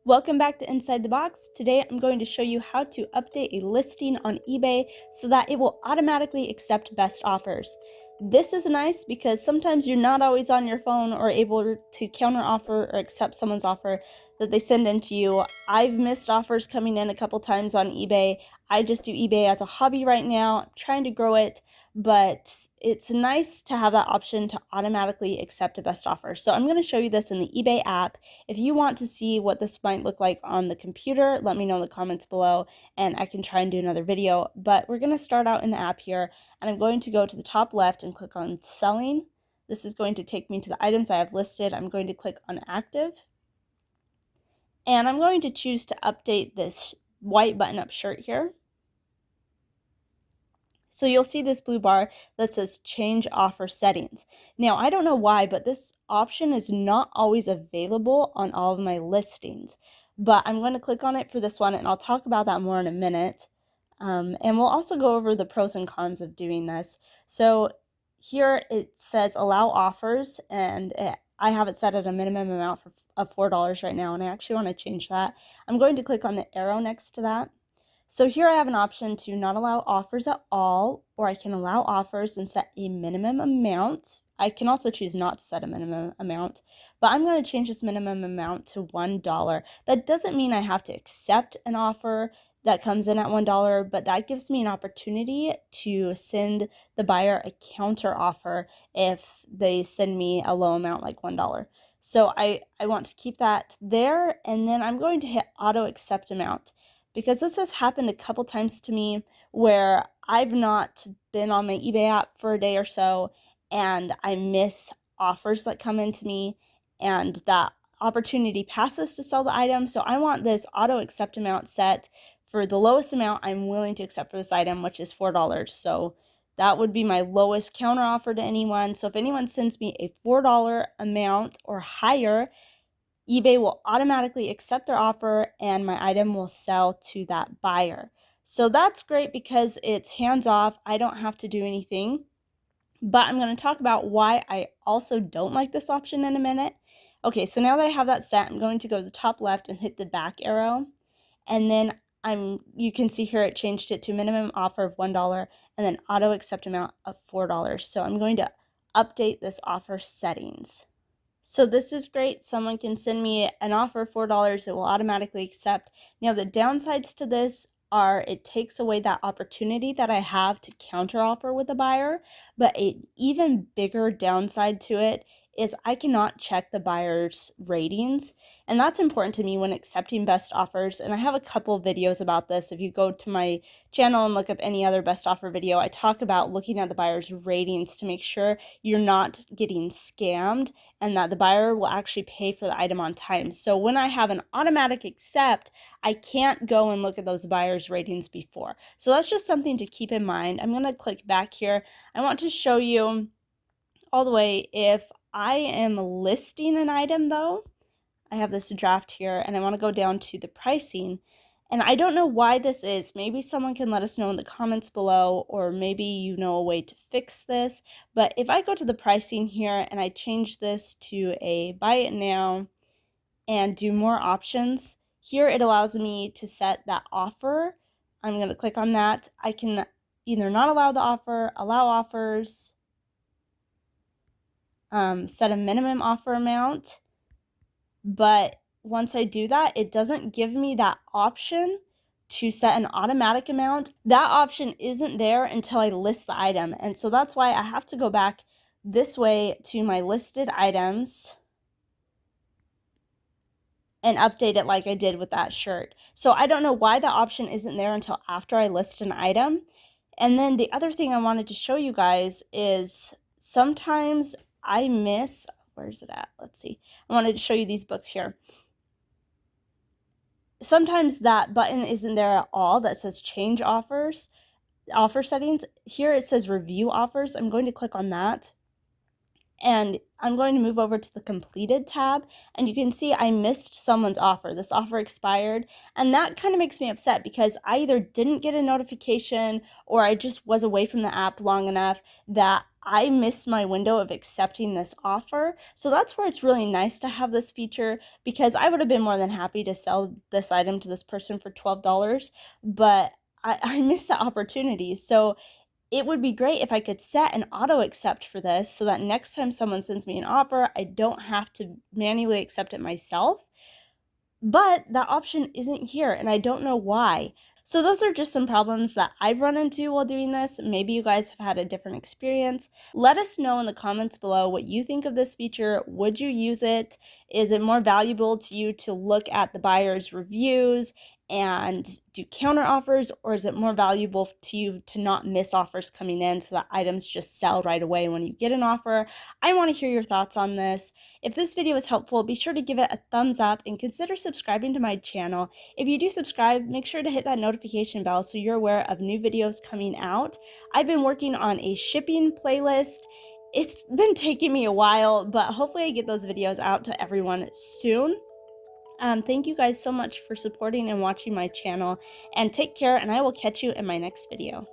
Welcome back to Inside the Box. Today I'm going to show you how to update a listing on eBay so that it will automatically accept best offers. This is nice because sometimes you're not always on your phone or able to counter offer or accept someone's offer that they send in to you. I've missed offers coming in a couple times on eBay. I just do eBay as a hobby right now. I'm trying to grow it, but it's nice to have that option to automatically accept a best offer. So I'm going to show you this in the eBay app. If you want to see what this might look like on the computer, let me know in the comments below and I can try and do another video. But we're going to start out in the app here, and I'm going to go to the top left and click on selling. This is going to take me to the items I have listed. I'm going to click on active, and I'm going to choose to update this white button-up shirt here. So you'll see this blue bar that says change offer settings. Now, I don't know why, but this option is not always available on all of my listings. But I'm going to click on it for this one, and I'll talk about that more in a minute. And we'll also go over the pros and cons of doing this. So here it says allow offers, and I have it set at a minimum amount of $4 right now, and I actually want to change that. I'm going to click on the arrow next to that. So here I have an option to not allow offers at all, or I can allow offers and set a minimum amount. I can also choose not to set a minimum amount, but I'm going to change this minimum amount to $1. That doesn't mean I have to accept an offer that comes in at $1, but that gives me an opportunity to send the buyer a counter offer if they send me a low amount like $1. So I want to keep that there, and then I'm going to hit auto accept amount, because this has happened a couple times to me where I've not been on my eBay app for a day or so, and I miss offers that come into me, and that opportunity passes to sell the item. So I want this auto accept amount set for the lowest amount I'm willing to accept for this item, which is $4. So that would be my lowest counter offer to anyone. So if anyone sends me a $4 amount or higher, eBay will automatically accept their offer and my item will sell to that buyer. So that's great because it's hands off. I don't have to do anything. But I'm going to talk about why I also don't like this option in a minute. Okay, so now that I have that set, I'm going to go to the top left and hit the back arrow. And then you can see here it changed it to minimum offer of $1 and then auto accept amount of $4. So I'm going to update this offer settings. So this is great. Someone can send me an offer of $4. It will automatically accept. Now the downsides to this are it takes away that opportunity that I have to counter offer with a buyer. But an even bigger downside to it is I cannot check the buyer's ratings. And that's important to me when accepting best offers. And I have a couple videos about this. If you go to my channel and look up any other best offer video, I talk about looking at the buyer's ratings to make sure you're not getting scammed and that the buyer will actually pay for the item on time. So when I have an automatic accept, I can't go and look at those buyer's ratings before. So that's just something to keep in mind. I'm going to click back here. I want to show you all the way if I am listing an item though. I have this draft here and I want to go down to the pricing. And I don't know why this is. Maybe someone can let us know in the comments below, or maybe you know a way to fix this. But if I go to the pricing here and I change this to a buy it now and do more options, here it allows me to set that offer. I'm going to click on that. I can either not allow the offer, allow offers, set a minimum offer amount. But once I do that, it doesn't give me that option to set an automatic amount. That option isn't there until I list the item. And so that's why I have to go back this way to my listed items and update it like I did with that shirt. So I don't know why that option isn't there until after I list an item. And then the other thing I wanted to show you guys is sometimes I miss, where's it at? Let's see. I wanted to show you these books here. Sometimes that button isn't there at all that says change offers, offer settings. Here it says review offers. I'm going to click on that. And I'm going to move over to the completed tab, and you can see I missed someone's offer. This offer expired, and that kind of makes me upset because I either didn't get a notification or I just was away from the app long enough that I missed my window of accepting this offer. So that's where it's really nice to have this feature, because I would have been more than happy to sell this item to this person for $12, but I missed that opportunity. So it would be great if I could set an auto accept for this so that next time someone sends me an offer, I don't have to manually accept it myself. But that option isn't here, and I don't know why. So those are just some problems that I've run into while doing this. Maybe you guys have had a different experience. Let us know in the comments below what you think of this feature. Would you use it? Is it more valuable to you to look at the buyer's reviews and do counter offers, or is it more valuable to you to not miss offers coming in so that items just sell right away when you get an offer? I want to hear your thoughts on this. If this video was helpful, be sure to give it a thumbs up and consider subscribing to my channel. If you do subscribe, make sure to hit that notification bell so you're aware of new videos coming out. I've been working on a shipping playlist. It's been taking me a while, but hopefully I get those videos out to everyone soon. Thank you guys so much for supporting and watching my channel, and take care, and I will catch you in my next video.